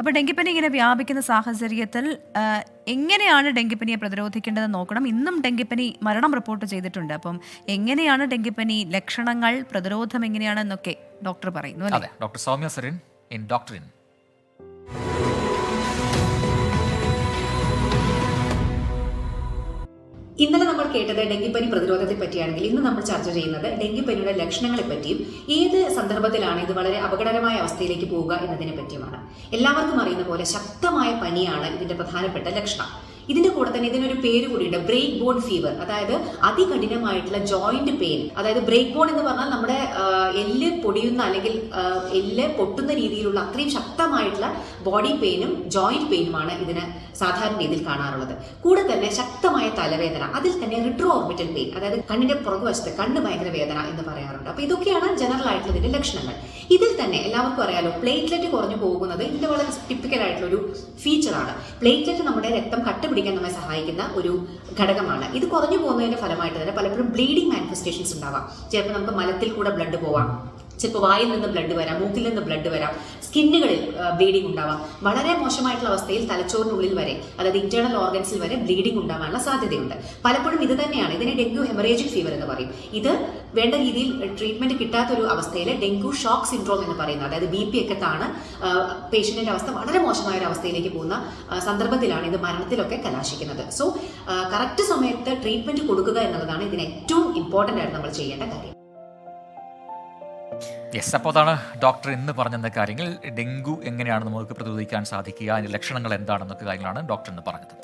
അപ്പോൾ ഡെങ്കിപ്പനി ഇങ്ങനെ വ്യാപിക്കുന്ന സാഹചര്യത്തിൽ എങ്ങനെയാണ് ഡെങ്കിപ്പനിയെ പ്രതിരോധിക്കേണ്ടതെന്ന് നോക്കണം. ഇന്നും ഡെങ്കിപ്പനി മരണം റിപ്പോർട്ട് ചെയ്തിട്ടുണ്ട്. അപ്പം എങ്ങനെയാണ് ഡെങ്കിപ്പനി ലക്ഷണങ്ങൾ, പ്രതിരോധം എങ്ങനെയാണെന്നൊക്കെ ഡോക്ടർ പറയുന്നു അല്ലേ? അതെ, doctor Soumya Sarin in doctrine. ഇന്നലെ നമ്മൾ കേട്ടത് ഡെങ്കിപ്പനി പ്രതിരോധത്തെ പറ്റിയാണെങ്കിൽ ഇന്ന് നമ്മൾ ചർച്ച ചെയ്യുന്നത് ഡെങ്കിപ്പനിയുടെ ലക്ഷണങ്ങളെ പറ്റിയും ഏത് സന്ദർഭത്തിലാണ് ഇത് വളരെ അപകടകരമായ അവസ്ഥയിലേക്ക് പോവുക എന്നതിനെ പറ്റിയുമാണ്. എല്ലാവർക്കും അറിയുന്ന പോലെ ശക്തമായ പനിയാണ് ഇതിന്റെ പ്രധാനപ്പെട്ട ലക്ഷണം. ഇതിന്റെ കൂടെ തന്നെ ഇതിനൊരു പേര് കൂടിയുണ്ട്, ബ്രേക്ക് ബോൺ ഫീവർ. അതായത് അതികഠിനമായിട്ടുള്ള ജോയിന്റ് പെയിൻ. അതായത് ബ്രേക്ക് ബോൺ എന്ന് പറഞ്ഞാൽ നമ്മുടെ എല്ല് പൊടിയുന്ന അല്ലെങ്കിൽ എല്ല് പൊട്ടുന്ന രീതിയിലുള്ള അത്രയും ശക്തമായിട്ടുള്ള ബോഡി പെയിനും ജോയിന്റ് പെയിനുമാണ് ഇതിന് സാധാരണ രീതിയിൽ കാണാറുള്ളത്. കൂടെ തന്നെ ശക്തമായ തലവേദന, അതിൽ തന്നെ റിട്രോ ഓർബിറ്റൽ പെയിൻ, അതായത് കണ്ണിന്റെ പുറകുവശത്ത് കണ്ണ് ഭയങ്കര വേദന എന്ന് പറയാറുണ്ട്. അപ്പൊ ഇതൊക്കെയാണ് ജനറൽ ആയിട്ടുള്ള ഇതിന്റെ ലക്ഷണങ്ങൾ. ഇതിൽ തന്നെ എല്ലാവർക്കും അറിയാലോ, പ്ലേറ്റ്ലെറ്റ് കുറഞ്ഞു പോകുന്നത് ഇതിന്റെ വളരെ ടിപ്പിക്കൽ ആയിട്ടുള്ള ഒരു ഫീച്ചറാണ്. പ്ലേറ്റ്ലെറ്റ് നമ്മുടെ രക്തം കട്ടുപിടിക്കാൻ നമ്മെ സഹായിക്കുന്ന ഒരു ഘടകമാണ്. ഇത് കുറഞ്ഞു പോകുന്നതിന്റെ ഫലമായിട്ട് തന്നെ പലപ്പോഴും ബ്ലീഡിംഗ് മാനിഫെസ്റ്റേഷൻസ് ഉണ്ടാവാം. ചിലപ്പോൾ നമുക്ക് മലത്തിൽ കൂടെ ബ്ലഡ് പോവാം, ചിലപ്പോൾ വായിൽ നിന്ന് ബ്ലഡ് വരാം, മൂക്കിൽ നിന്ന് ബ്ലഡ് വരാം, സ്കിന്നുകളിൽ ബ്ലീഡിംഗ് ഉണ്ടാവാം. വളരെ മോശമായിട്ടുള്ള അവസ്ഥയിൽ തലച്ചോറിനുള്ളിൽ വരെ, അതായത് ഇന്റേണൽ ഓർഗൻസിൽ വരെ ബ്ലീഡിംഗ് ഉണ്ടാവാനുള്ള സാധ്യതയുണ്ട്. പലപ്പോഴും ഇത് തന്നെയാണ്, ഇതിനെ ഡെങ്കു ഹെമറേജിക് ഫീവർ എന്ന് പറയും. ഇത് വേണ്ട രീതിയിൽ ട്രീറ്റ്മെന്റ് കിട്ടാത്തൊരു അവസ്ഥയിൽ ഡെങ്കു ഷോക്ക് സിൻഡ്രോം എന്ന് പറയുന്നത്, അതായത് BP ഒക്കെ താണ് പേഷ്യന്റിന്റെ അവസ്ഥ വളരെ മോശമായ ഒരു അവസ്ഥയിലേക്ക് പോകുന്ന സന്ദർഭത്തിലാണ് ഇത് മരണത്തിലൊക്കെ കലാശിക്കുന്നത്. സോ കറക്റ്റ് സമയത്ത് ട്രീറ്റ്മെന്റ് കൊടുക്കുക എന്നുള്ളതാണ് ഇതിന് ഏറ്റവും ഇമ്പോർട്ടന്റ് ആയിട്ട് നമ്മൾ ചെയ്യേണ്ട കാര്യം. യെസ്, അപ്പോൾ അതാണ് ഡോക്ടർ ഇന്ന് പറഞ്ഞെന്ന കാര്യങ്ങൾ. ഡെങ്കു എങ്ങനെയാണ് നമുക്ക് പ്രതിരോധിക്കാൻ സാധിക്കുക, അതിൻ്റെ ലക്ഷണങ്ങൾ എന്താണെന്നൊക്കെ കാര്യങ്ങളാണ് ഡോക്ടർ ഇന്ന് പറഞ്ഞത്.